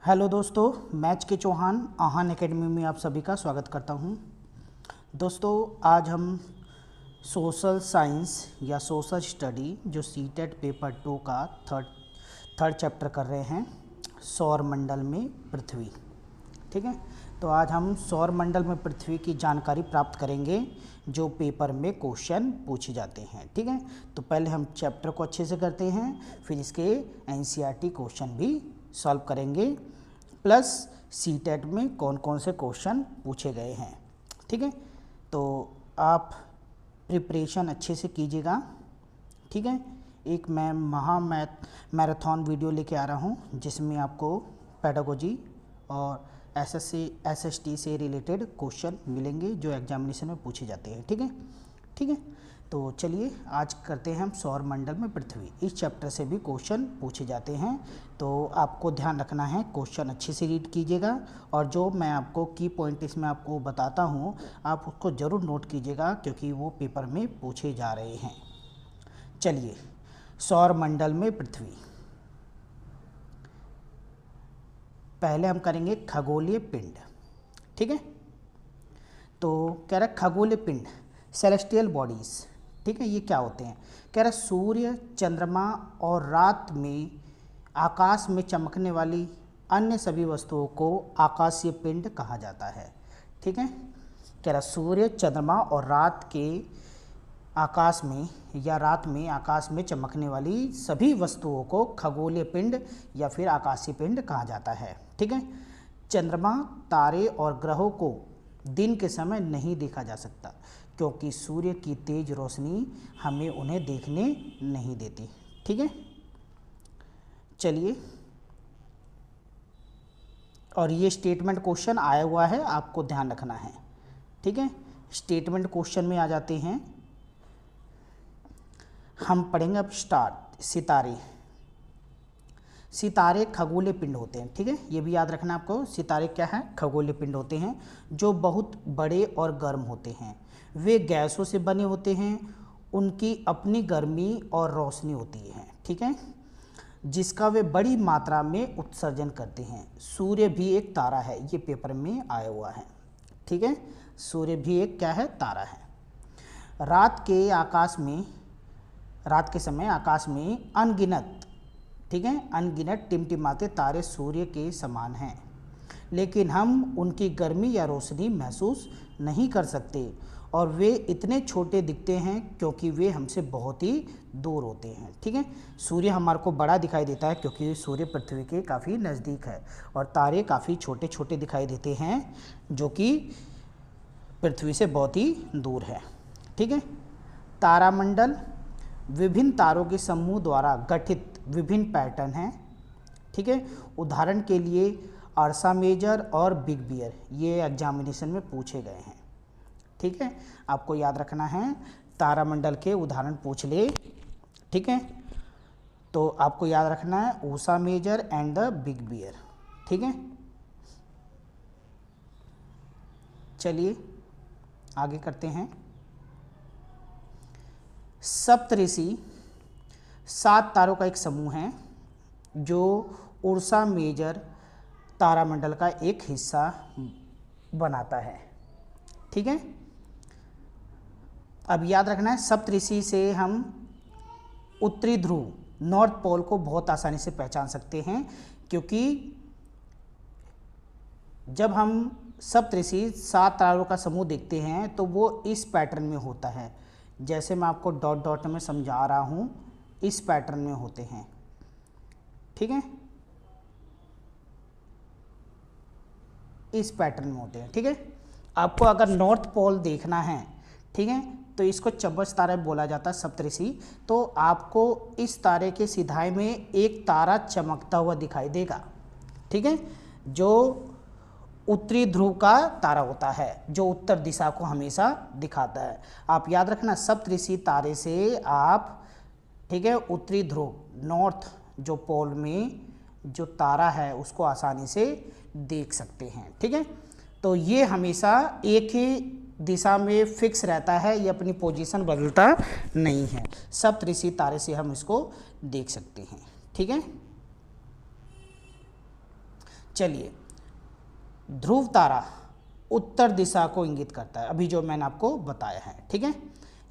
Hello दोस्तों, match के चौहान आहान academy में आप सभी का स्वागत करता हूं। दोस्तों, आज हम सोशल साइंस या सोशल स्टडी जो सीटेट पेपर 2 का थर्ड चैप्टर कर रहे हैं, सौर मंडल में पृथ्वी। ठीक है, तो आज हम सौर मंडल में पृथ्वी की जानकारी प्राप्त करेंगे जो पेपर में क्वेश्चन पूछे जाते हैं। ठीक है, तो पहले हम चैप्टर को अच्छे से करते हैं, फिर इसके एनसीईआरटी क्वेश्चन भी सॉल्व करेंगे, प्लस सीटेट में कौन कौन से क्वेश्चन पूछे गए हैं। ठीक है, तो आप प्रिपरेशन अच्छे से कीजिएगा। ठीक है, एक मैं मैराथन वीडियो लेके आ रहा हूँ जिसमें आपको पेडागोजी और एसएसटी से रिलेटेड क्वेश्चन मिलेंगे जो एग्जामिनेशन में पूछे जाते हैं। ठीक है, ठीक है, तो चलिए आज करते हैं हम सौर मंडल में पृथ्वी। इस चैप्टर से भी क्वेश्चन पूछे जाते हैं, तो आपको ध्यान रखना है, क्वेश्चन अच्छे से रीड कीजिएगा और जो मैं आपको की पॉइंट इसमें आपको बताता हूँ आप उसको ज़रूर नोट कीजिएगा क्योंकि वो पेपर में पूछे जा रहे हैं। चलिए, सौर मंडल में पृथ्वी। पहले हम करेंगे खगोलीय पिंड। ठीक है, तो कह रहा है खगोलीय पिंड सेलेस्टियल बॉडीज़। ठीक है, ये क्या होते हैं? कह रहा सूर्य, चंद्रमा और रात में आकाश में चमकने वाली अन्य सभी वस्तुओं को आकाशीय पिंड कहा जाता है। ठीक है, कह रहा सूर्य, चंद्रमा और रात के आकाश में या रात में आकाश में चमकने वाली सभी वस्तुओं को खगोलीय पिंड या फिर आकाशीय पिंड कहा जाता है। ठीक है, चंद्रमा, तारे और ग्रहों को दिन के समय नहीं देखा जा सकता क्योंकि सूर्य की तेज रोशनी हमें उन्हें देखने नहीं देती। ठीक है, चलिए, और ये स्टेटमेंट क्वेश्चन आया हुआ है, आपको ध्यान रखना है। ठीक है, स्टेटमेंट क्वेश्चन में आ जाते हैं। हम पढ़ेंगे अब स्टार्ट। सितारे। सितारे खगोलीय पिंड होते हैं। ठीक है, ये भी याद रखना आपको। सितारे क्या है? खगोलीय पिंड होते हैं जो बहुत बड़े और गर्म होते हैं। वे गैसों से बने होते हैं, उनकी अपनी गर्मी और रोशनी होती है। ठीक है, जिसका वे बड़ी मात्रा में उत्सर्जन करते हैं। सूर्य भी एक तारा है, ये पेपर में आया हुआ है। ठीक है, सूर्य भी एक क्या है? तारा है। रात के समय आकाश में अनगिनत, ठीक है, अनगिनत टिमटिमाते तारे सूर्य के समान हैं, लेकिन हम उनकी गर्मी या रोशनी महसूस नहीं कर सकते और वे इतने छोटे दिखते हैं क्योंकि वे हमसे बहुत ही दूर होते हैं। ठीक है, सूर्य हमारे को बड़ा दिखाई देता है क्योंकि सूर्य पृथ्वी के काफ़ी नज़दीक है और तारे काफ़ी छोटे छोटे दिखाई देते हैं जो कि पृथ्वी से बहुत ही दूर है। ठीक है, तारामंडल विभिन्न तारों के समूह द्वारा गठित विभिन्न पैटर्न हैं। ठीक है, उदाहरण के लिए अर्सा मेजर और बिग बियर, ये एग्जामिनेशन में पूछे गए हैं। ठीक है, आपको याद रखना है, तारामंडल के उदाहरण पूछ ले। ठीक है, तो आपको याद रखना है Ursa Major and the big bear. ठीक है, चलिए आगे करते हैं। सप्तऋषि 7 तारों का एक समूह है जो उर्सा मेजर तारामंडल का एक हिस्सा बनाता है। ठीक है, अब याद रखना है सप्तऋषि से हम उत्तरी ध्रुव, नॉर्थ पोल को बहुत आसानी से पहचान सकते हैं क्योंकि जब हम सप्तऋषि 7 तारों का समूह देखते हैं तो वो इस पैटर्न में होता है, जैसे मैं आपको डॉट डॉट में समझा रहा हूँ, इस पैटर्न में होते हैं। ठीक है, इस पैटर्न में होते हैं। ठीक है, आपको अगर नॉर्थ पोल देखना है, ठीक है, तो इसको चम्बज तारा बोला जाता है सप्तऋषि। तो आपको इस तारे के सिधाई में एक तारा चमकता हुआ दिखाई देगा। ठीक है, जो उत्तरी ध्रुव का तारा होता है जो उत्तर दिशा को हमेशा दिखाता है। आप याद रखना सप्तऋषि तारे से आप, ठीक है, उत्तरी ध्रुव, नॉर्थ जो पोल में जो तारा है उसको आसानी से देख सकते हैं। ठीक है, तो ये हमेशा एक ही दिशा में फिक्स रहता है, ये अपनी पोजीशन बदलता नहीं है। सप्तऋषि तारे से हम इसको देख सकते हैं। ठीक है, चलिए, ध्रुव तारा उत्तर दिशा को इंगित करता है, अभी जो मैंने आपको बताया है, ठीक है।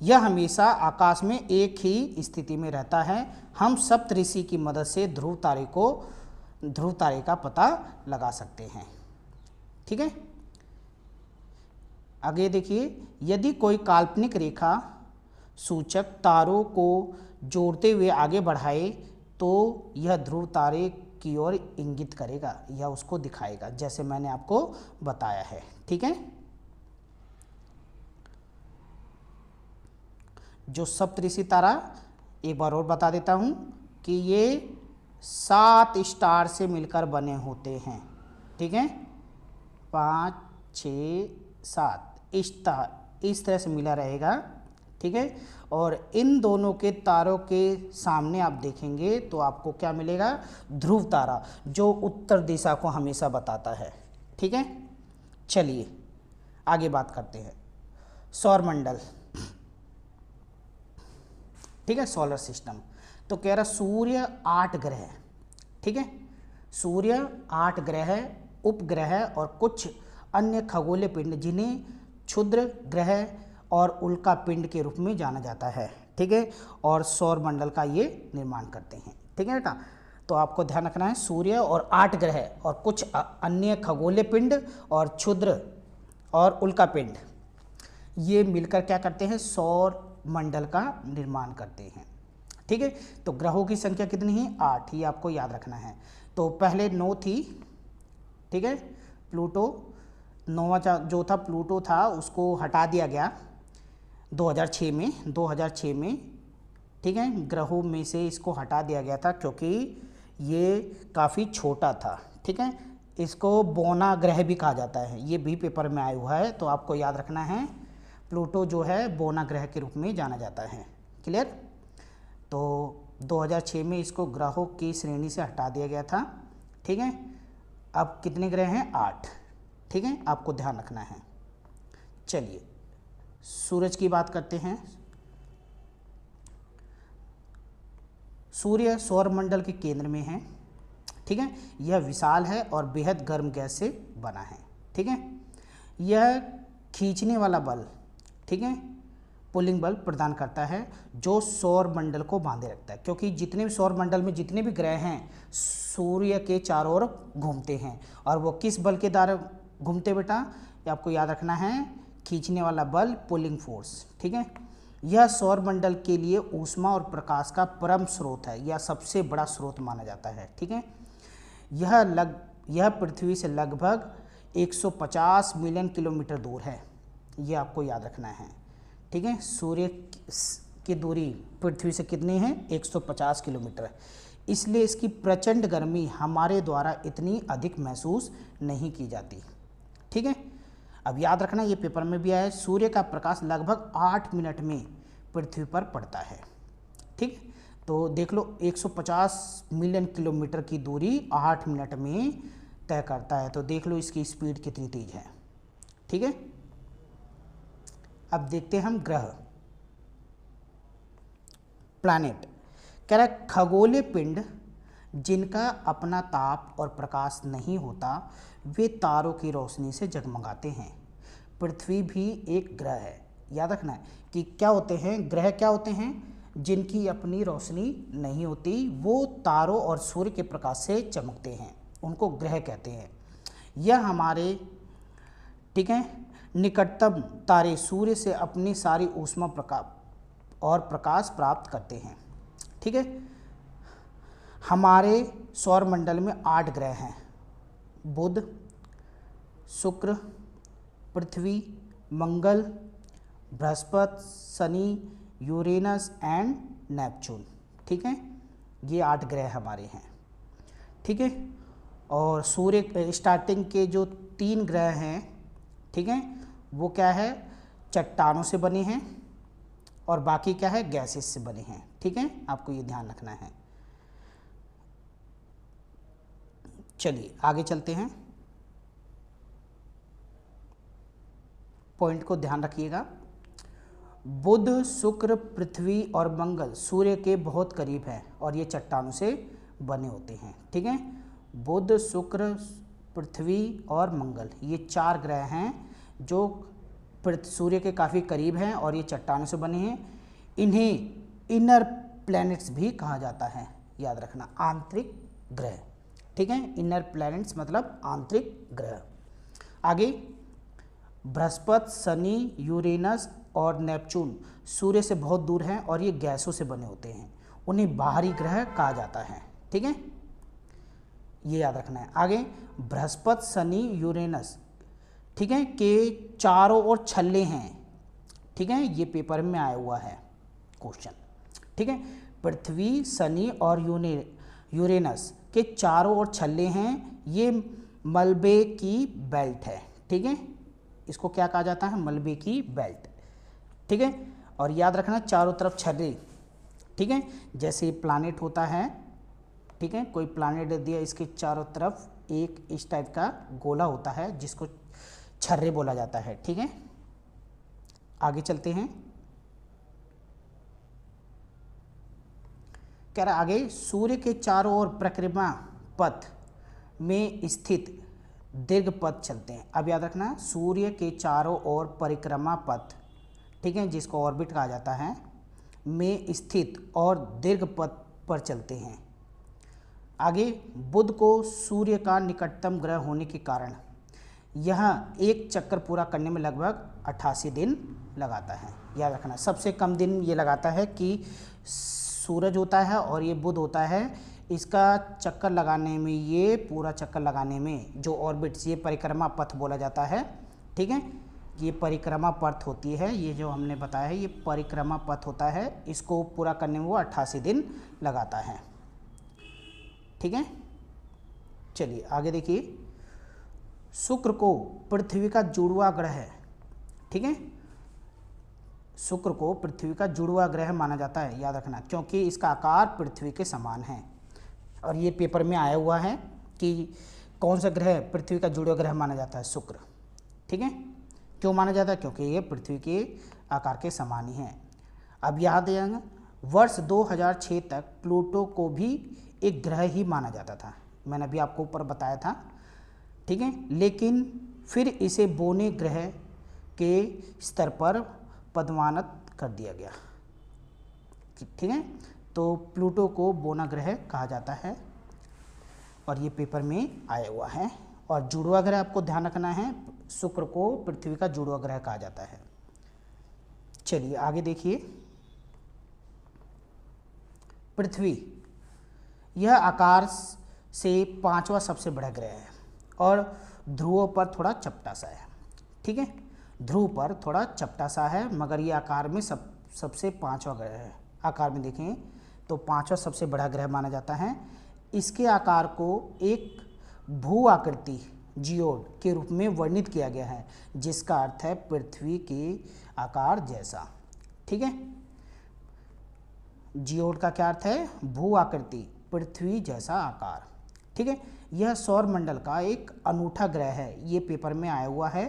यह हमेशा आकाश में एक ही स्थिति में रहता है। हम सप्तऋषि की मदद से ध्रुव तारे का पता लगा सकते हैं, ठीक है। आगे देखिए, यदि कोई काल्पनिक रेखा सूचक तारों को जोड़ते हुए आगे बढ़ाए तो यह ध्रुव तारे की ओर इंगित करेगा या उसको दिखाएगा, जैसे मैंने आपको बताया है, ठीक है। जो सप्तऋषि तारा, एक बार और बता देता हूं कि ये 7 स्टार से मिलकर बने होते हैं, ठीक है। 5, 6, 7 इस तरह से मिला रहेगा, ठीक है। और इन दोनों के तारों के सामने आप देखेंगे तो आपको क्या मिलेगा, ध्रुव तारा, जो उत्तर दिशा को हमेशा बताता है, ठीक है। चलिए आगे बात करते हैं। सौरमंडल, ठीक है, सोलर सिस्टम। तो कह रहा सूर्य 8 ग्रह, ठीक है। सूर्य 8 ग्रह, उपग्रह और कुछ अन्य खगोलीय पिंड जिन्हें क्षुद्र ग्रह और उल्का पिंड के रूप में जाना जाता है, ठीक है। और सौरमंडल का ये निर्माण करते हैं, ठीक है बेटा। तो आपको ध्यान रखना है, सूर्य और 8 ग्रह और कुछ अन्य खगोलीय पिंड और क्षुद्र और उल्का पिंड, ये मिलकर क्या करते हैं, सौर मंडल का निर्माण करते हैं, ठीक है। तो ग्रहों की संख्या कितनी है, 8, ये आपको याद रखना है। तो पहले 9 थी, ठीक है। प्लूटो 9वां जो था प्लूटो था, उसको हटा दिया गया 2006 में, ठीक है। ग्रहों में से इसको हटा दिया गया था क्योंकि ये काफ़ी छोटा था, ठीक है। इसको बोना ग्रह भी कहा जाता है, ये भी पेपर में आया हुआ है, तो आपको याद रखना है प्लूटो जो है बोना ग्रह के रूप में जाना जाता है, क्लियर। तो 2006 में इसको ग्रहों की श्रेणी से हटा दिया गया था, ठीक है। अब कितने ग्रह हैं, 8, ठीक है, आपको ध्यान रखना है। चलिए सूरज की बात करते हैं। सूर्य सौरमंडल के केंद्र में है, ठीक है। यह विशाल है और बेहद गर्म गैस से बना है, ठीक है। यह खींचने वाला बल, ठीक है, पुलिंग बल प्रदान करता है जो सौरमंडल को बांधे रखता है, क्योंकि जितने भी सौरमंडल में जितने भी ग्रह हैं सूर्य के चारों ओर घूमते हैं। और वो किस बल के द्वारा घूमते बेटा, ये आपको याद रखना है, खींचने वाला बल, पुलिंग फोर्स, ठीक है। यह सौरमंडल के लिए ऊष्मा और प्रकाश का परम स्रोत है, यह सबसे बड़ा स्रोत माना जाता है, ठीक है। यह पृथ्वी से लगभग 150 मिलियन किलोमीटर दूर है, यह आपको याद रखना है, ठीक है। सूर्य की दूरी पृथ्वी से कितनी है, 150 किलोमीटर, इसलिए इसकी प्रचंड गर्मी हमारे द्वारा इतनी अधिक महसूस नहीं की जाती, ठीक है। अब याद रखना, ये पेपर में भी आया है, सूर्य का प्रकाश लगभग 8 मिनट में पृथ्वी पर पड़ता है, ठीक। तो देख लो 150 मिलियन किलोमीटर की दूरी 8 मिनट में तय करता है, तो देख लो इसकी स्पीड कितनी तेज है, ठीक है। अब देखते हैं हम ग्रह, प्लैनेट। कह रहा है खगोलीय पिंड जिनका अपना ताप और प्रकाश नहीं होता वे तारों की रोशनी से जगमगाते हैं। पृथ्वी भी एक ग्रह है, याद रखना है कि क्या होते हैं ग्रह, क्या होते हैं जिनकी अपनी रोशनी नहीं होती, वो तारों और सूर्य के प्रकाश से चमकते हैं, उनको ग्रह कहते हैं। यह हमारे, ठीक है, निकटतम तारे सूर्य से अपनी सारी ऊष्मा प्रकाश प्राप्त करते हैं, ठीक है। हमारे सौरमंडल में 8 ग्रह हैं, बुध, शुक्र, पृथ्वी, मंगल, बृहस्पति, शनि, यूरेनस एंड नेपच्यून, ठीक है। ये 8 ग्रह हमारे हैं, ठीक है। और सूर्य स्टार्टिंग के जो 3 ग्रह हैं, ठीक है, वो क्या है, चट्टानों से बने हैं और बाकी क्या है, गैसेस से बने हैं, ठीक है। आपको ये ध्यान रखना है। चलिए आगे चलते हैं, पॉइंट को ध्यान रखिएगा। बुध, शुक्र, पृथ्वी और मंगल सूर्य के बहुत करीब है और ये चट्टानों से बने होते हैं, ठीक है। बुध, शुक्र, पृथ्वी और मंगल, ये 4 ग्रह हैं जो सूर्य के काफ़ी करीब हैं और ये चट्टानों से बने हैं। इन्हें इनर प्लैनेट्स भी कहा जाता है, याद रखना, आंतरिक ग्रह। ठीक है, इनर प्लैनेट्स मतलब आंतरिक ग्रह। आगे बृहस्पति, शनि, यूरेनस और नेपच्यून सूर्य से बहुत दूर हैं और ये गैसों से बने होते हैं, उन्हें बाहरी ग्रह कहा जाता है। ठीक है, ये याद रखना है। आगे बृहस्पति, शनि, यूरेनस, ठीक है, के चारों ओर छल्ले हैं। ठीक है, ये पेपर में आया हुआ है क्वेश्चन। ठीक है, पृथ्वी, शनि और यूरेनस के चारों ओर छल्ले हैं, ये मलबे की बेल्ट है। ठीक है, इसको क्या कहा जाता है? मलबे की बेल्ट। ठीक है, और याद रखना चारों तरफ छर्रे। ठीक है, जैसे प्लानेट होता है, ठीक है, कोई प्लानेट दे दिया, इसके चारों तरफ एक इस टाइप का गोला होता है जिसको छर्रे बोला जाता है। ठीक है, आगे चलते हैं। कह रहा आगे, सूर्य के चारों ओर परिक्रमा पथ में स्थित दीर्घ पथ चलते हैं। अब याद रखना, सूर्य के चारों ओर परिक्रमा पथ, ठीक है, जिसको ऑर्बिट कहा जाता है, में स्थित और दीर्घ पथ पर चलते हैं। आगे, बुध को सूर्य का निकटतम ग्रह होने के कारण यह एक चक्कर पूरा करने में लगभग 88 दिन लगाता है। याद रखना, सबसे कम दिन ये लगाता है कि सूरज होता है और ये बुध होता है, इसका चक्कर लगाने में, ये पूरा चक्कर लगाने में जो ऑर्बिट्स, ये परिक्रमा पथ बोला जाता है। ठीक है, ये परिक्रमा पथ होती है, ये जो हमने बताया है ये परिक्रमा पथ होता है, इसको पूरा करने में वो 88 दिन लगाता है। ठीक है, चलिए आगे देखिए। शुक्र को पृथ्वी का जुड़वा ग्रह है। ठीक है, शुक्र को पृथ्वी का जुड़वा ग्रह माना जाता है, याद रखना, क्योंकि इसका आकार पृथ्वी के समान है। और ये पेपर में आया हुआ है कि कौन सा ग्रह पृथ्वी का जुड़वा ग्रह माना जाता है? शुक्र। ठीक है, क्यों माना जाता है? क्योंकि ये पृथ्वी के आकार के समान ही है। अब याद रखना, वर्ष 2006 तक प्लूटो को भी एक ग्रह ही माना जाता था, मैंने अभी आपको ऊपर बताया था। ठीक है, लेकिन फिर इसे बोने ग्रह के स्तर पर पदमानत कर दिया गया। ठीक है, तो प्लूटो को बोना ग्रह कहा जाता है और ये पेपर में आया हुआ है। और जुड़वा ग्रह आपको ध्यान रखना है, शुक्र को पृथ्वी का जुड़वा ग्रह कहा जाता है। चलिए आगे देखिए। पृथ्वी यह आकार से 5वां सबसे बड़ा ग्रह है और ध्रुवों पर थोड़ा चपटा सा है। ठीक है, ध्रुव पर थोड़ा चपटा सा है, मगर ये आकार में सबसे 5वां ग्रह है। आकार में देखें तो 5वां सबसे बड़ा ग्रह माना जाता है। इसके आकार को एक भू आकृति जियोड के रूप में वर्णित किया गया है, जिसका अर्थ है पृथ्वी के आकार जैसा। ठीक है, जियोड का क्या अर्थ है? भू आकृति, पृथ्वी जैसा आकार। ठीक है, यह सौर मंडल का एक अनूठा ग्रह है, ये पेपर में आया हुआ है।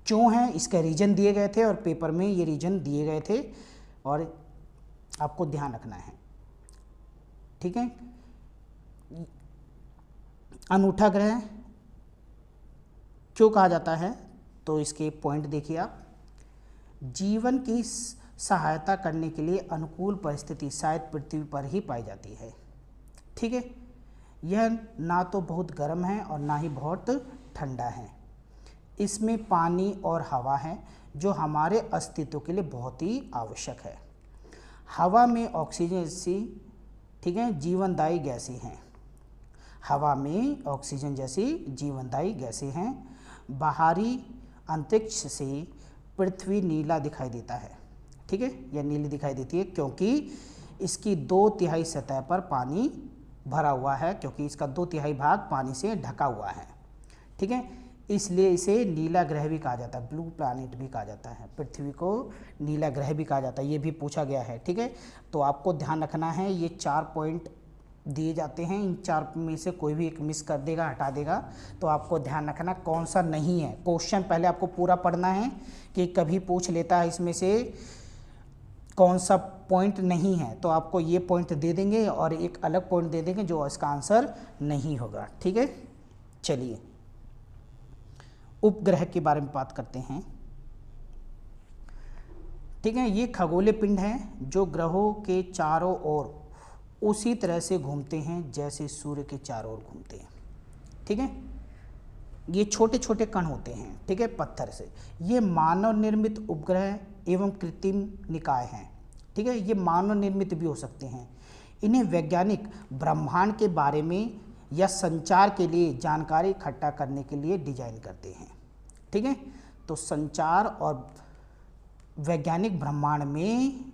क्यों है, इसके रीजन दिए गए थे और पेपर में ये रीजन दिए गए थे और आपको ध्यान रखना है। ठीक है, अनूठा ग्रह क्यों कहा जाता है? तो इसके पॉइंट देखिए आप। जीवन की सहायता करने के लिए अनुकूल परिस्थिति शायद पृथ्वी पर ही पाई जाती है। ठीक है, यह ना तो बहुत गर्म है और ना ही बहुत ठंडा है। इसमें पानी और हवा है जो हमारे अस्तित्व के लिए बहुत ही आवश्यक है। हवा में ऑक्सीजन जैसी, ठीक है, जीवनदायी गैसें हैं। हवा में ऑक्सीजन जैसी जीवनदायी गैसें हैं। बाहरी अंतरिक्ष से पृथ्वी नीला दिखाई देता है। ठीक है, यह नीली दिखाई देती है क्योंकि इसकी 2/3 सतह पर पानी भरा हुआ है, क्योंकि इसका 2/3 भाग पानी से ढका हुआ है। ठीक है, इसलिए इसे नीला ग्रह भी कहा जाता है, ब्लू प्लैनेट भी कहा जाता है। पृथ्वी को नीला ग्रह भी कहा जाता है, ये भी पूछा गया है। ठीक है, तो आपको ध्यान रखना है, ये 4 पॉइंट दिए जाते हैं, इन 4 में से कोई भी एक मिस कर देगा, हटा देगा, तो आपको ध्यान रखना कौन सा नहीं है। क्वेश्चन पहले आपको पूरा पढ़ना है कि कभी पूछ लेता है इसमें से कौन सा पॉइंट नहीं है, तो आपको ये पॉइंट दे देंगे और एक अलग पॉइंट दे देंगे जो इसका आंसर नहीं होगा। ठीक है, चलिए उपग्रह के बारे में बात करते हैं। ठीक है, ये खगोलीय पिंड हैं जो ग्रहों के चारों ओर उसी तरह से घूमते हैं जैसे सूर्य के चारों ओर घूमते हैं। ठीक है, ये छोटे छोटे कण होते हैं, ठीक है, पत्थर से। ये मानव निर्मित उपग्रह एवं कृत्रिम निकाय हैं। ठीक है, ये मानव निर्मित भी हो सकते हैं। इन्हें वैज्ञानिक ब्रह्मांड के बारे में या संचार के लिए जानकारी इकट्ठा करने के लिए डिजाइन करते हैं। ठीक है, तो संचार और वैज्ञानिक ब्रह्मांड में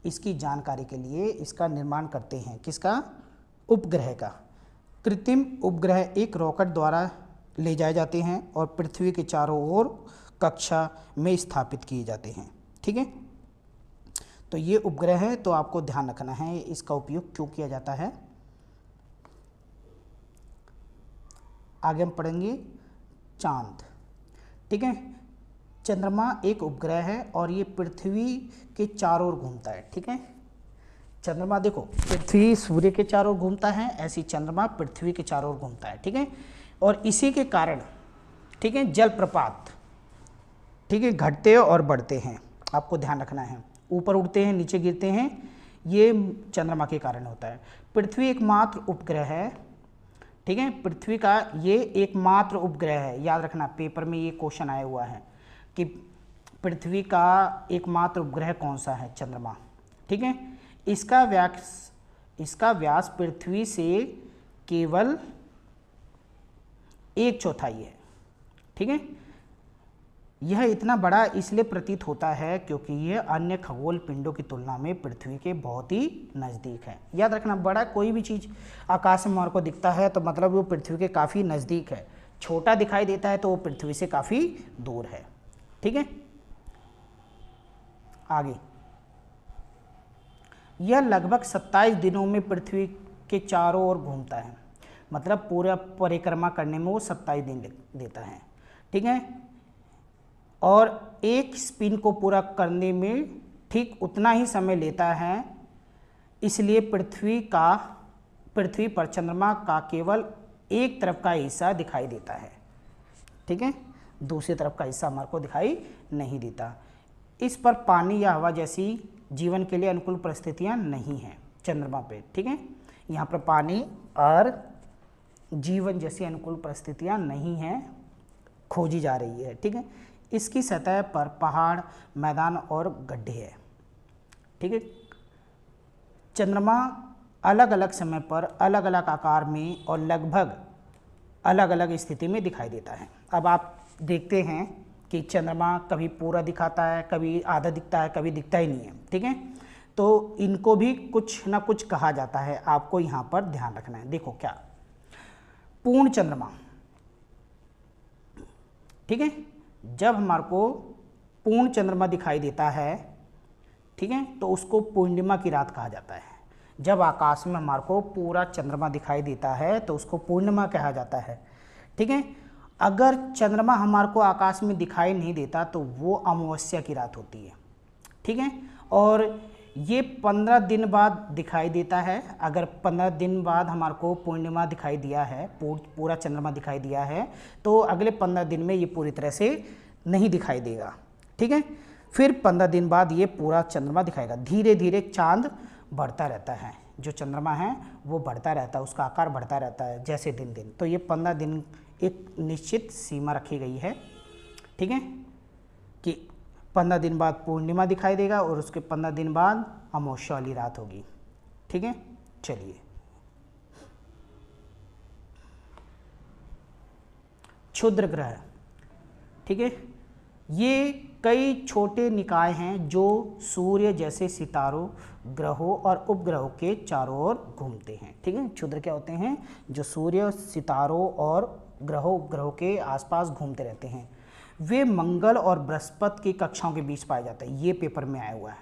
इसकी जानकारी के लिए इसका निर्माण करते हैं। किसका? उपग्रह का। कृत्रिम उपग्रह एक रॉकेट द्वारा ले जाए जाते हैं और पृथ्वी के चारों ओर कक्षा में स्थापित किए जाते हैं। ठीक है, तो ये उपग्रह है, तो आपको ध्यान रखना है इसका उपयोग क्यों किया जाता है। आगे हम पढ़ेंगे चांद। ठीक है, चंद्रमा एक उपग्रह है और ये पृथ्वी के चारों ओर घूमता है। ठीक है, चंद्रमा देखो, पृथ्वी सूर्य के चारों ओर घूमता है, ऐसी चंद्रमा पृथ्वी के चारों ओर घूमता है। ठीक है, और इसी के कारण, ठीक है, जलप्रपात, ठीक है, घटते और बढ़ते हैं। आपको ध्यान रखना है, ऊपर उड़ते हैं नीचे गिरते हैं, ये चंद्रमा के कारण होता है। पृथ्वी एकमात्र उपग्रह है। ठीक है, पृथ्वी का ये एकमात्र उपग्रह है। याद रखना, पेपर में ये क्वेश्चन आया हुआ है कि पृथ्वी का एकमात्र उपग्रह कौन सा है? चंद्रमा। ठीक है, इसका व्यास पृथ्वी से केवल 1/4 है। ठीक है, यह इतना बड़ा इसलिए प्रतीत होता है क्योंकि यह अन्य खगोल पिंडों की तुलना में पृथ्वी के बहुत ही नज़दीक है। याद रखना, बड़ा कोई भी चीज़ आकाश में हमारे को दिखता है तो मतलब वो पृथ्वी के काफ़ी नज़दीक है। छोटा दिखाई देता है तो वो पृथ्वी से काफ़ी दूर है। ठीक है, आगे, यह लगभग 27 दिनों में पृथ्वी के चारों ओर घूमता है। मतलब पूरा परिक्रमा करने में वो 27 दिन देता है। ठीक है, और एक स्पिन को पूरा करने में ठीक उतना ही समय लेता है। इसलिए पृथ्वी पर चंद्रमा का केवल एक तरफ का हिस्सा दिखाई देता है। ठीक है, दूसरी तरफ का हिस्सा हमारे को दिखाई नहीं देता। इस पर पानी या हवा जैसी जीवन के लिए अनुकूल परिस्थितियां नहीं हैं चंद्रमा पे। ठीक है, यहाँ पर पानी और जीवन जैसी अनुकूल परिस्थितियां नहीं हैं, खोजी जा रही है। ठीक है, इसकी सतह पर पहाड़, मैदान और गड्ढे हैं। ठीक है, चंद्रमा अलग अलग समय पर अलग अलग आकार में और लगभग अलग अलग स्थिति में दिखाई देता है। अब आप देखते हैं कि चंद्रमा कभी पूरा दिखाता है, कभी आधा दिखता है, कभी दिखता ही नहीं है। ठीक है, तो इनको भी कुछ ना कुछ कहा जाता है, आपको यहाँ पर ध्यान रखना है। देखो क्या, पूर्ण चंद्रमा। ठीक है, जब हमारे को पूर्ण चंद्रमा दिखाई देता है, ठीक है, तो उसको पूर्णिमा की रात कहा जाता है। जब आकाश में हमारे को पूरा चंद्रमा दिखाई देता है तो उसको पूर्णिमा कहा जाता है। ठीक है, अगर चंद्रमा हमारे को आकाश में दिखाई नहीं देता तो वो अमावस्या की रात होती है। ठीक है, और ये 15 दिन बाद दिखाई देता है। अगर 15 दिन बाद हमारे को पूर्णिमा दिखाई दिया है, पूरा चंद्रमा दिखाई दिया है, तो अगले 15 दिन में ये पूरी तरह से नहीं दिखाई देगा। ठीक है, फिर 15 दिन बाद ये पूरा चंद्रमा दिखाएगा। धीरे धीरे चांद बढ़ता रहता है, जो चंद्रमा है वो बढ़ता रहता है, उसका आकार बढ़ता रहता है जैसे दिन दिन। तो ये 15 दिन एक निश्चित सीमा रखी गई है। ठीक है, कि 15 दिन बाद पूर्णिमा दिखाई देगा और उसके 15 दिन बाद अमावस्या वाली रात होगी। ठीक है, चलिए, क्षुद्र ग्रह। ठीक है, ये कई छोटे निकाय हैं जो सूर्य जैसे सितारों, ग्रहों और उपग्रहों के चारों ओर घूमते हैं। ठीक है, क्षुद्र क्या होते हैं? जो सूर्य, सितारों और ग्रहों, उपग्रहों के आसपास घूमते रहते हैं। वे मंगल और बृहस्पति की कक्षाओं के बीच पाए जाते हैं। ये पेपर में आया हुआ है।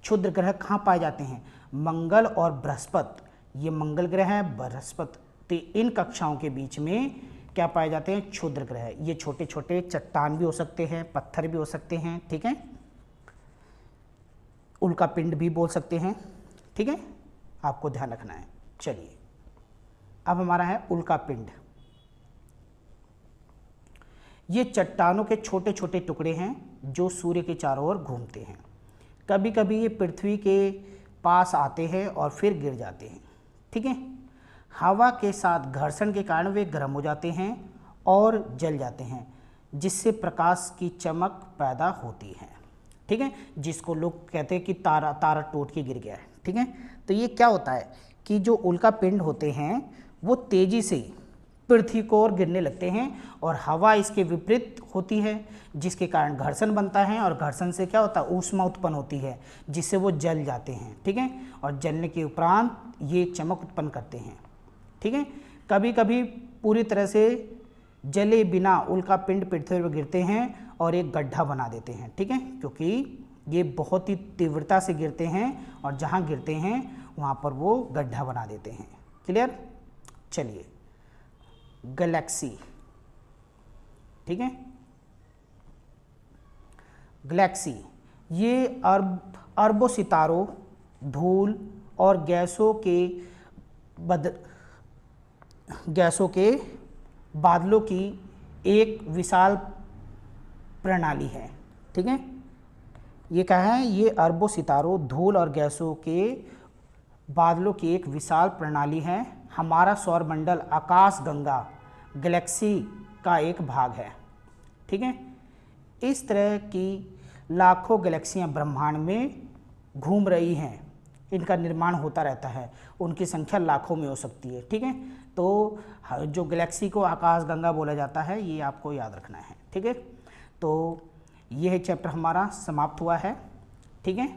क्षुद्र ग्रह कहाँ पाए जाते हैं? मंगल और बृहस्पति। ये मंगल ग्रह है, बृहस्पति, इन कक्षाओं के बीच में क्या पाए जाते हैं? क्षुद्र ग्रह। ये छोटे छोटे चट्टान भी हो सकते हैं, पत्थर भी हो सकते हैं। ठीक है, उल्का पिंड भी बोल सकते हैं। ठीक है, आपको ध्यान रखना है। चलिए, अब हमारा है उल्का पिंड। ये चट्टानों के छोटे छोटे टुकड़े हैं जो सूर्य के चारों ओर घूमते हैं। कभी कभी ये पृथ्वी के पास आते हैं और फिर गिर जाते हैं। ठीक है, हवा के साथ घर्षण के कारण वे गर्म हो जाते हैं और जल जाते हैं, जिससे प्रकाश की चमक पैदा होती है। ठीक है, जिसको लोग कहते हैं कि तारा टूट के गिर गया है। ठीक है, तो ये क्या होता है कि जो उल्का पिंड होते हैं वो तेज़ी से पृथ्वी को ओर गिरने लगते हैं और हवा इसके विपरीत होती है, जिसके कारण घर्षण बनता है और घर्षण से क्या होता है, ऊष्मा उत्पन्न होती है, जिससे वो जल जाते हैं। ठीक है, और जलने के उपरांत ये चमक उत्पन्न करते हैं। ठीक है, कभी कभी पूरी तरह से जले बिना उल्का पिंड पृथ्वी पर गिरते हैं और एक गड्ढा बना देते हैं। ठीक है, क्योंकि ये बहुत ही तीव्रता से गिरते हैं और जहाँ गिरते हैं वहाँ पर वो गड्ढा बना देते हैं। क्लियर? चलिए, गैलेक्सी। ठीक है, गैलेक्सी ये अरबों सितारों, धूल और गैसों के बादलों की एक विशाल प्रणाली है। ठीक है, ये क्या है, ये अरबों सितारों, धूल और गैसों के बादलों की एक विशाल प्रणाली है। हमारा सौरमंडल आकाशगंगा गैलेक्सी का एक भाग है। ठीक है, इस तरह की लाखों गैलेक्सियां ब्रह्मांड में घूम रही हैं, इनका निर्माण होता रहता है, उनकी संख्या लाखों में हो सकती है। ठीक है, तो जो गैलेक्सी को आकाशगंगा बोला जाता है, ये आपको याद रखना है। ठीक है, तो यह चैप्टर हमारा समाप्त हुआ है। ठीक है,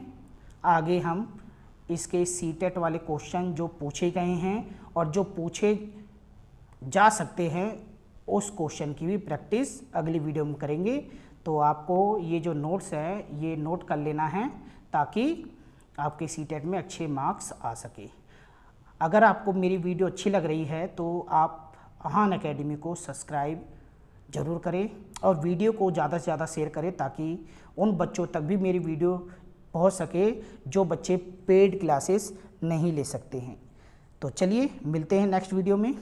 आगे हम इसके सीटेट वाले क्वेश्चन जो पूछे गए हैं और जो पूछे जा सकते हैं उस क्वेश्चन की भी प्रैक्टिस अगली वीडियो में करेंगे। तो आपको ये जो नोट्स है ये नोट कर लेना है ताकि आपके सीटेट में अच्छे मार्क्स आ सके। अगर आपको मेरी वीडियो अच्छी लग रही है तो आप अहान एकेडमी को सब्सक्राइब ज़रूर करें और वीडियो को ज़्यादा से ज़्यादा शेयर करें ताकि उन बच्चों तक भी मेरी वीडियो पहुंच सके जो बच्चे पेड क्लासेस नहीं ले सकते हैं। तो चलिए मिलते हैं नेक्स्ट वीडियो में।